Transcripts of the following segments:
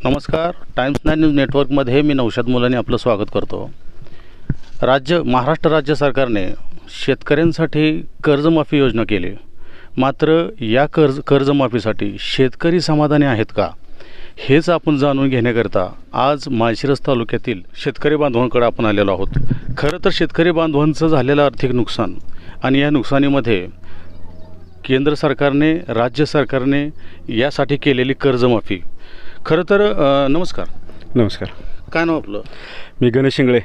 नमस्कार. Times 9 news नेटवर्कमध्ये मी नौशाद मुलानी आपलं स्वागत करतो. महाराष्ट्र राज्य सरकारने शेतकऱ्यांसाठी कर्जमाफी योजना केली. मात्र या कर्जमाफीसाठी शेतकरी समाधानी आहेत का, हेच आपण जाणून घेण्याकरता आज माळशिरस तालुक्यातील शेतकरी बांधवांकडे आपण आलेलो आहोत. खरं तर शेतकरी बांधवांचं झालेलं आर्थिक नुकसान आणि या नुकसानीमध्ये केंद्र सरकारने, राज्य सरकारने यासाठी केलेली कर्जमाफी. खरं तर नमस्कार. नमस्कार. काय नाव आपलं? मी गणेश शिंगळे.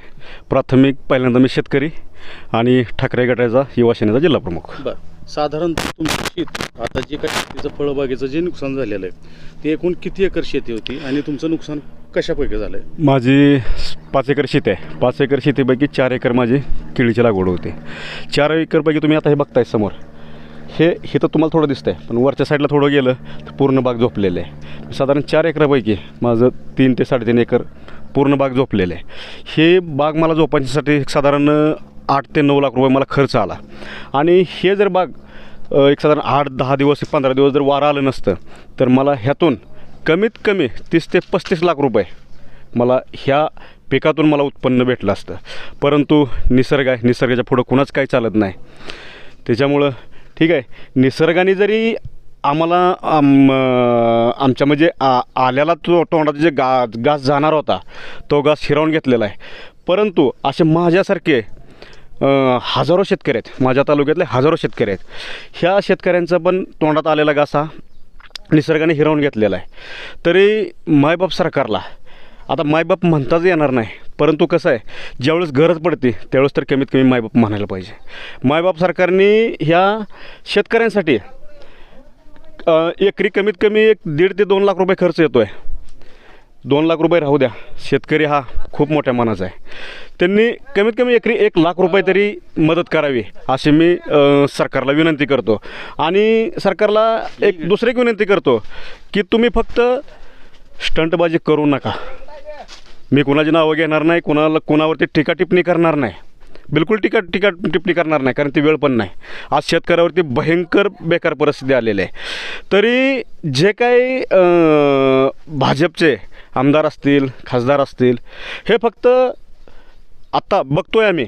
प्राथमिक पहिल्यांदा मी शेतकरी आणि ठाकरे गटाचा युवा सेनेचा जिल्हा प्रमुख. बरं, साधारण तुमची शेती आता जे काही शेतीचं फळबागेचं जे नुकसान झालेलं आहे ते एकूण किती एकर शेती होती आणि तुमचं नुकसान कशापैकी झालं आहे? माझी 5 एकर शेती आहे. 5 एकर शेतीपैकी 4 एकर माझी केळीची लागवड होते. 4 एकरपैकी तुम्ही आता हे बघताय समोर, हे तर तुम्हाला थोडं दिसतंय, पण वरच्या साईडला थोडं गेलं तर पूर्ण बाग झोपलेलं आहे. साधारण 4 एकरापैकी माझं 3 ते 3.5 एकर पूर्ण बाग झोपलेलं आहे. हे बाग मला झोपायसाठी साधारण 8 ते 9 लाख रुपये मला खर्च आला. आणि हे जर बाग एक साधारण 8-10 दिवस 15 दिवस जर वारं आलं नसतं तर मला ह्यातून कमीत कमी 30 ते 35 लाख रुपये मला ह्या पिकातून मला उत्पन्न भेटलं असतं. परंतु निसर्ग आहे, निसर्गाच्या पुढं कुणाच काही चालत नाही. त्याच्यामुळं ठीक आहे, निसर्गाने जरी आम्हाला आमच्या म्हणजे आल्याला तोंडात जे घास जाणार होता तो घास हिरावून घेतलेला आहे. परंतु असे माझ्यासारखे हजारो शेतकरी आहेत, माझ्या तालुक्यातले हजारो शेतकरी आहेत. ह्या शेतकऱ्यांचा पण तोंडात आलेला घास हा निसर्गाने हिरावून घेतलेला आहे. तरी मायबाप सरकारला आता मायबाप म्हणताच येणार नाही, परंतु कसं आहे, ज्यावेळेस गरज पडते त्यावेळेस तर कमीत कमी मायबाप म्हणायला पाहिजे. मायबाप सरकारने ह्या शेतकऱ्यांसाठी एकरी कमीत कमी 1.5 ते 2 लाख रुपये खर्च येतो आहे. 2 लाख रुपये राहू द्या, शेतकरी हा खूप मोठ्या मनाचा आहे. त्यांनी कमीत कमी एकरी 1 लाख रुपये तरी मदत करावी अशी मी सरकारला विनंती करतो. आणि सरकारला एक दुसरी विनंती करतो की तुम्ही फक्त स्टंटबाजी करू नका. मी कुणाची नावं घेणार नाही, कुणावरती टीका टिप्पणी करणार नाही, बिलकुल टीका टिप्पणी करणार नाही, कारण ती वेळ पण नाही. आज शेतकऱ्यावरती भयंकर बेकार परिस्थिती आलेली आहे. तरी जे काही भाजपचे आमदार असतील, खासदार असतील, हे फक्त आत्ता बघतोय आम्ही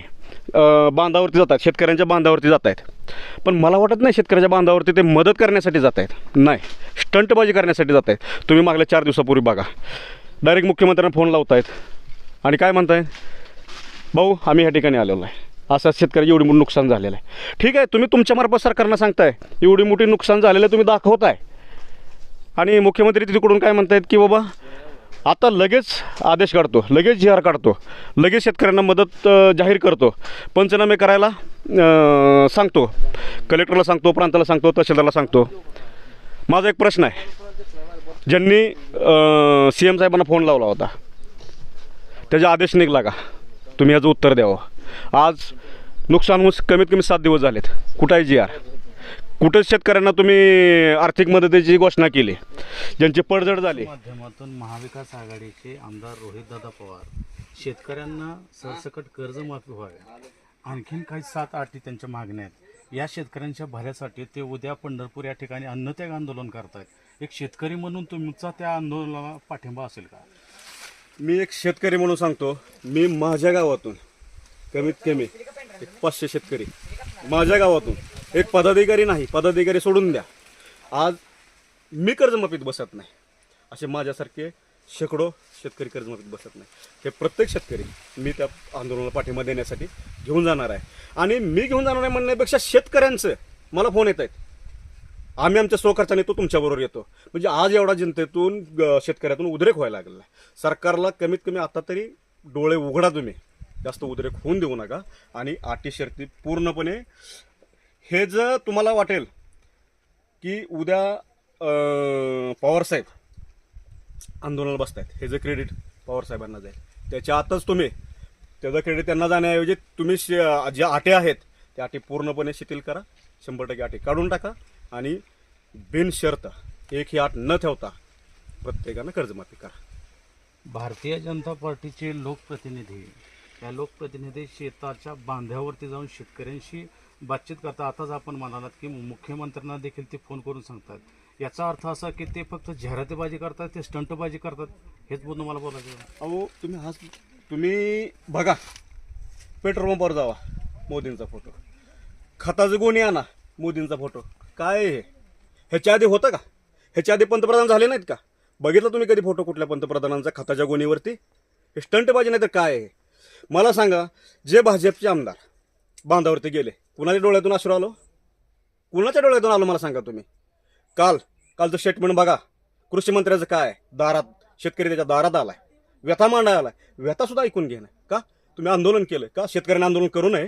बांधावरती जात आहेत, शेतकऱ्यांच्या बांधावरती जात आहेत. पण मला वाटत नाही शेतकऱ्याच्या बांधावरती ते मदत करण्यासाठी जात आहेत, नाही, स्टंटबाजी करण्यासाठी जात आहेत. तुम्ही मागल्या 4 दिवसापूर्वी बघा, डायरेक्ट मुख्यमंत्र्यांना फोन लावत आहेत आणि काय म्हणताय, भाऊ आम्ही ह्या ठिकाणी आलेलो आहे, असं शेतकऱ्याची एवढी मोठी नुकसान झालेलं आहे. ठीक आहे, तुम्ही तुमच्यामार्फत सरकारनं सांगताय एवढी मोठी नुकसान झालेलं आहे, तुम्ही दाखवताय. आणि मुख्यमंत्री तिकडून काय म्हणतायत की बाबा आता लगेच आदेश काढतो, लगेच जी आर काढतो, लगेच शेतकऱ्यांना मदत जाहीर करतो, पंचनामे करायला सांगतो, कलेक्टरला सांगतो, प्रांताला सांगतो, तहसीलदारला सांगतो. माझा एक प्रश्न आहे, ज्यांनी CM साहेबांना फोन लावला होता त्याचा आदेश निघाला का, तुम्ही याचं उत्तर द्यावं. आज नुकसान होऊन कमीत कमी 7 दिवस झालेत, कुठं आहे जी आर? कुठं शेतकऱ्यांना तुम्ही आर्थिक मदतीची घोषणा केली? ज्यांची पडझड झाली. माध्यमातून महाविकास आघाडीचे आमदार रोहितदादा पवार शेतकऱ्यांना सरसकट कर्जमाफी व्हावी, आणखीन काही 7 अटी त्यांच्या मागण्या आहेत. या शेतकऱ्यांच्या भल्यासाठी ते उद्या पंढरपूर या ठिकाणी अन्नत्याग आंदोलन करतायत. एक शेतकरी म्हणून तुमचा त्या आंदोलनाला पाठिंबा असेल का? मी एक शेतकरी म्हणून सांगतो, मी माझ्या गावातून कमीत कमी 500 शेतकरी, माझ्या गावातून एक पदाधिकारी नाही, पदाधिकारी सोडून द्या, आज मी कर्जमाफीत बसत नाही. असे माझ्यासारखे शेकडो शेतकरी कर्जमाफीत बसत नाही. हे प्रत्येक शेतकरी मी त्या आंदोलनाला पाठिंबा देण्यासाठी घेऊन जाणार आहे. आणि मी घेऊन जाणार आहे म्हणण्यापेक्षा शेतकऱ्यांचं मला फोन येत आहेत, आम्ही आमच्या स्वखर्चाने तो तुमच्याबरोबर येतो. म्हणजे आज एवढा जनतेतून शेतकऱ्यातून उद्रेक व्हायला लागलेला आहे. सरकारला कमीत कमी आता तरी डोळे उघडा, तुम्ही जास्त उद्रेक होऊन देऊ नका. आणि अटी शर्ती पूर्णपणे, हे जर तुम्हाला वाटेल की उद्या पवारसाहेब आंदोलनाला बसतायत, हे जे क्रेडिट पवारसाहेबांना जाईल, त्याच्या आतच तुम्ही त्याचं क्रेडिट त्यांना जाण्याऐवजी तुम्ही ज्या अटी आहेत त्या अटी पूर्णपणे शिथिल करा, 100% अटी काढून टाका आणि बिनशर्त एकही अट न ठेवता प्रत्येकानं कर्जमाफी करा. भारतीय जनता पार्टीचे लोकप्रतिनिधी, त्या लोकप्रतिनिधी शेताच्या बांध्यावरती जाऊन शेतकऱ्यांशी बातचीत करता. आताच आपण म्हणालात की मुख्यमंत्र्यांना देखील ते फोन करून सांगतात याचा अर्थ असा की ते फक्त जाहिरातीबाजी करतात, ते स्टंटबाजी करतात, हेच बोलणं मला बोलायचं आहे. अहो तुम्ही बघा, पेट्रोल पंपावर जावा, मोदींचा फोटो, खताचं गोणी आणा, मोदींचा फोटो. काय हे? ह्याच्या आधी होतं का? ह्याच्या आधी पंतप्रधान झाले नाहीत का? बघितलं तुम्ही कधी फोटो कुठल्या पंतप्रधानांचा खताच्या गोणीवरती? हे स्टंटबाजी नाही तर काय आहे? मला सांगा, जे भाजपचे आमदार बांधावरती गेले, कुणाच्या डोळ्यातून अश्रू आलो? कुणाच्या डोळ्यातून आलो मला सांगा तुम्ही? कालचं स्टेटमेंट बघा, कृषी मंत्र्याचं काय, दारात शेतकरी त्याच्या दारात आलाय, व्यथा मांडायला आलाय, व्यथा सुद्धा ऐकून घेणं का? तुम्ही आंदोलन केलं का? शेतकऱ्यांनी आंदोलन करू नये?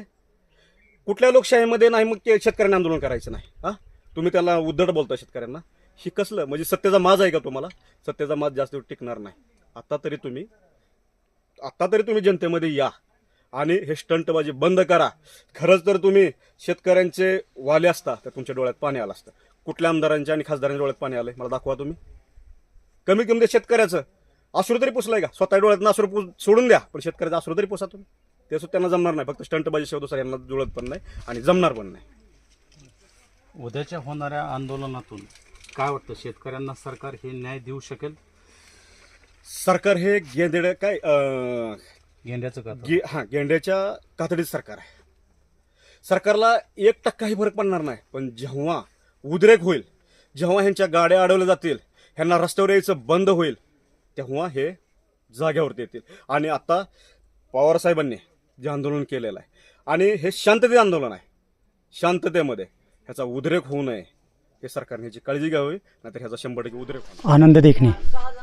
कुठल्या लोकशाहीमध्ये नाही मग ते शेतकऱ्यांनी आंदोलन करायचं नाही? हा, तुम्ही त्याला उद्धट बोलता शेतकऱ्यांना. ही कसलं म्हणजे सत्तेचा माज आहे का तुम्हाला? सत्तेचा माज जास्त टिकणार नाही. आता तरी तुम्ही जनतेमध्ये या आणि हे स्टंटबाजी बंद करा. खरंच तर तुम्ही शेतकऱ्यांचे वाले असता तर तुमच्या डोळ्यात पाणी आलं असतं. कुठल्या आमदारांच्या आणि खासदारांच्या डोळ्यात पाणी आलंय मला दाखवा तुम्ही. कमी कमी शेतकऱ्याचं अश्रू तरी पुसलंय का? स्वतः डोळ्यात अश्रू सोडून द्या, पण शेतकऱ्याचं अश्रू तरी पुसा तुम्ही. ते सुद्धा त्यांना जमणार नाही. फक्त स्टंटबाजी शिवाय दुसऱ्या यांना जुळत पण नाही आणि जमणार पण नाही. उद्याच्या होणाऱ्या आंदोलनातून काय वाटतं, शेतकऱ्यांना सरकार हे न्याय देऊ शकेल? सरकार हे गेंड्याचं का? गेंड्याच्या कातडीत सरकार आहे. सरकारला 1% फरक पडणार नाही. पण जेव्हा उद्रेक होईल, जेव्हा ह्यांच्या गाड्या अडवल्या जातील, ह्यांना रस्त्यावर यायचं बंद होईल, तेव्हा हे जाग्यावरती येतील. आणि आता पवारसाहेबांनी जे आंदोलन केलेलं आहे आणि हे शांततेचं आंदोलन आहे, शांततेमध्ये ह्याचा उद्रेक होऊ नये हे सरकारने याची काळजी घ्यावी, नाहीतर ह्याचा 100% उद्रेक होणार. आनंद देखणे.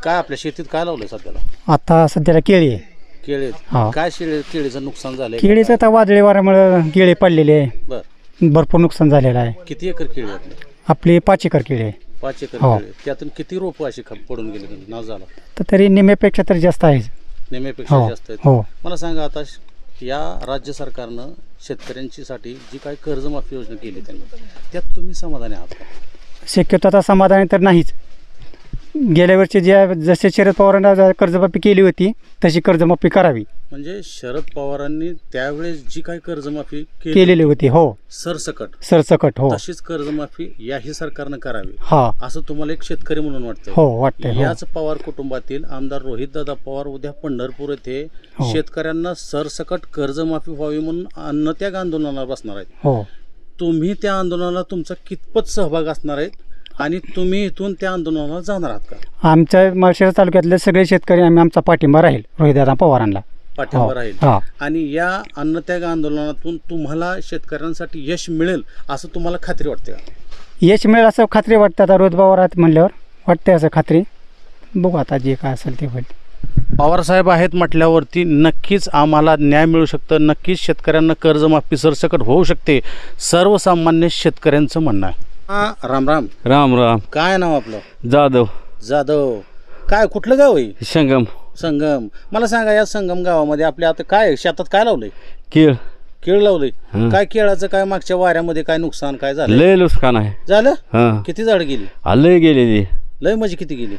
काय आपल्या शेतीत काय लावलंय सध्याला? आता सध्याला केळी आहे. केळी. हा. काय केळीचं नुकसान झालंय? केळीचं आता वादळी वाऱ्यामुळे केळी पडलेली आहे, बर, भरपूर नुकसान झालेलं आहे. किती एकर केळी आपली? आपली 5 एकर केळी आहे. 5 एकर हो. केळी. त्यातून किती रोपं अशी पडून गेली, नाश झाला? तर तरी निम्म्यापेक्षा तर जास्त आहे. नेहमीपेक्षा हो जास्त आहेत. हो. मला सांगा, आता या राज्य सरकारनं शेतकऱ्यांची जी काही कर्जमाफी योजना केली त्यांनी, त्यात तुम्ही समाधानी आहात का? शक्यतो आता समाधानी तर नाहीच. गेल्या वर्षी जसे शरद पवारांना कर्जमाफी केली होती तशी कर्जमाफी करावी म्हणजे शरद पवारांनी त्यावेळेस जी काही कर्जमाफी केलेली होती. हो, सरसकट. हो, तशीच कर्जमाफी याही सरकारनं करावी, हा, असं तुम्हाला एक शेतकरी म्हणून वाटतं? हो, वाटतंय. याच पवार कुटुंबातील आमदार रोहितदादा पवार उद्या पंढरपूर येथे शेतकऱ्यांना सरसकट कर्जमाफी व्हावी म्हणून अन्नत्याग आंदोलनाला बसणार आहेत. हो. तुम्ही त्या आंदोलनाला तुमचा कितपत सहभाग असणार आहेत आणि तुम्ही इथून त्या आंदोलनाला जाणार आहात का? आमच्या माळशिरस तालुक्यातले सगळे शेतकरी आमचा पाठिंबा राहील रोहितदादा पवारांना. पाठिंबा राहील. हा. आणि या अन्नत्याग आंदोलनातून तुम्हाला शेतकऱ्यांसाठी यश मिळेल असं तुम्हाला खात्री वाटते का? यश मिळेल असं खात्री वाटतं. आता रोहित पवार आहेत म्हणल्यावर वाटते असं खात्री. बघू आता जे काय असेल ते होईल. पवारसाहेब आहेत म्हटल्यावरती नक्कीच आम्हाला न्याय मिळू शकतं, नक्कीच शेतकऱ्यांना कर्जमाफी सरसकट होऊ शकते, सर्वसामान्य शेतकऱ्यांचं म्हणणं आहे. राम राम. राम राम. काय नाव आपलं? जाधव. काय कुठलं गाव आहे? संगम. मला सांगा, या संगम गावामध्ये आपल्या आता काय शेतात काय लावलंय? केळ लावलंय. काय केळाचं काय मागच्या वाऱ्यामध्ये काय नुकसान काय झालं? लय नुकसान आहे. झालं? किती झाड गेली? लय गेलेली. लय म्हणजे किती गेली?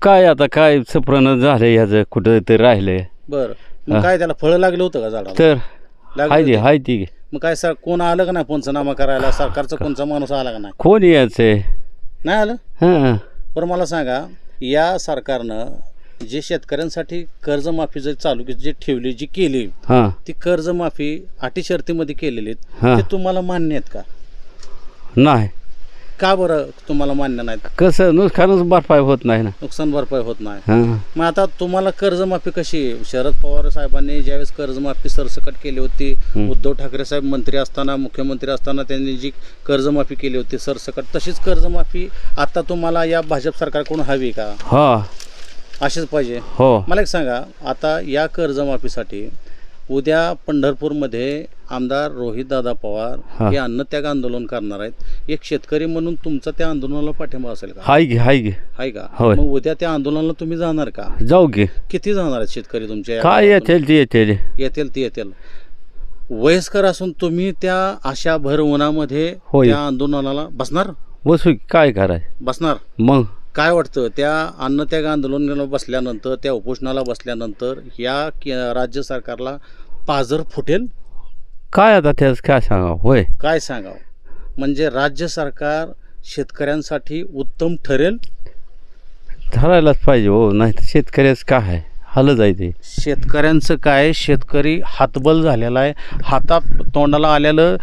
काय आता काय सप्रण झालं ह्याचं, कुठं तरी राहिलंय. बरं, मग काय त्याला फळं लागलं होतं का झाडाला? तर हाय ती. मग काय सर कोण आलं का नाही पंचनामा करायला? सरकारचा कोणचा माणूस आला का नाही? कोण यायचंय? नाही आलं? हा. बरं, मला सांगा, या सरकारनं जे शेतकऱ्यांसाठी कर्जमाफी जे ठेवली, जी केली, हा. ती कर्जमाफी अटी शर्तीमध्ये केलेली हा. ते तुम्हाला मान्य आहेत का? नाही. का बरं तुम्हाला मान्य नाहीत? कसं नुकसानच भरपाई होत नाही ना. नुकसान भरपाई होत नाही. हा. मग आता तुम्हाला कर्जमाफी कशी? शरद पवार साहेबांनी ज्यावेळेस कर्जमाफी सरसकट केली होती, उद्धव ठाकरे साहेब मंत्री असताना, मुख्यमंत्री असताना त्यांनी जी कर्जमाफी केली होती सरसकट, तशीच कर्जमाफी आता तुम्हाला या भाजप सरकारकडून हवी का? हा, अशीच पाहिजे? हो. मला एक सांगा, आता या कर्जमाफीसाठी उद्या पंढरपूरमध्ये आमदार रोहितदादा पवार हे अन्नत्याग आंदोलन करणार आहेत. एक शेतकरी म्हणून तुमचा त्या आंदोलनाला पाठिंबा असेल का? हाय गे. आहे का? होय. मग उद्या त्या आंदोलनाला तुम्ही जाणार का? जाऊ गे. किती जाणार आहेत शेतकरी तुमच्या? काय येतील ते येतील. वयस्कर असून तुम्ही त्या अशा भर उन्हामध्ये त्या आंदोलनाला बसणार? बसू, काय करायचं? बसणार. मग काय वाटतं, त्या अन्नत्याग आंदोलनाला बसल्यानंतर, त्या उपोषणाला बसल्यानंतर या राज्य सरकारला पाझर फुटेल? काय आता त्याच काय सांगावं? होय, काय सांगावं? म्हणजे राज्य सरकार शेतकऱ्यांसाठी उत्तम ठरेल? ठरायलाच पाहिजे हो, नाही तर शेतकऱ्याचं काय आहे, हालत आहे ते. शेतकऱ्यांचं काय, शेतकरी हातबल झालेला आहे, हातात तोंडाला आलेलं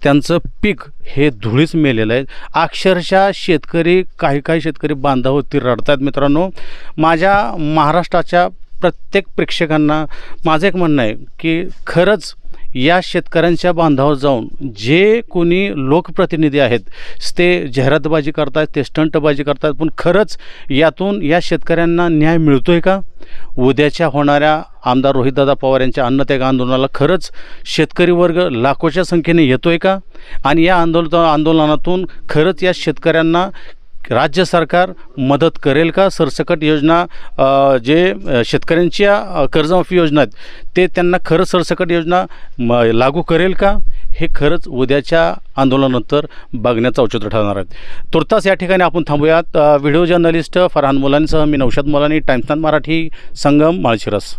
त्यांचं पीक हे धुळीच मेलेलं आहे. अक्षरशः शेतकरी काही शेतकरी बांधव रडतात. मित्रांनो, माझ्या महाराष्ट्राच्या प्रत्येक प्रेक्षकांना माझं एक म्हणणं आहे की खरंच या शेतकऱ्यांच्या बांधावर जाऊन जे कोणी लोकप्रतिनिधी आहेत ते जाहिरातबाजी करतात, ते स्टंटबाजी करतात, पण खरंच यातून या शेतकऱ्यांना न्याय मिळतो आहे का? उद्याच्या होणाऱ्या आमदार रोहितदादा पवार यांच्या अन्नत्याग आंदोलनाला खरंच शेतकरी वर्ग लाखोच्या संख्येने येतो आहे का? आणि या आंदोलनातून खरंच या शेतकऱ्यांना राज्य सरकार मदत करेल का? सरसकट योजना जे शेतकऱ्यांच्या कर्जमाफी योजना आहेत ते त्यांना खरंच सरसकट योजना लागू करेल का? हे खरंच उद्याच्या आंदोलनानंतर बघण्याचं औचित्य ठरणार आहे. तुर्तास या ठिकाणी आपण थांबूयात. व्हिडिओ जर्नलिस्ट फरहान मुलांसह मी नौशाद मुलानी, टाइम्स मराठी, संगम, माळशिरस.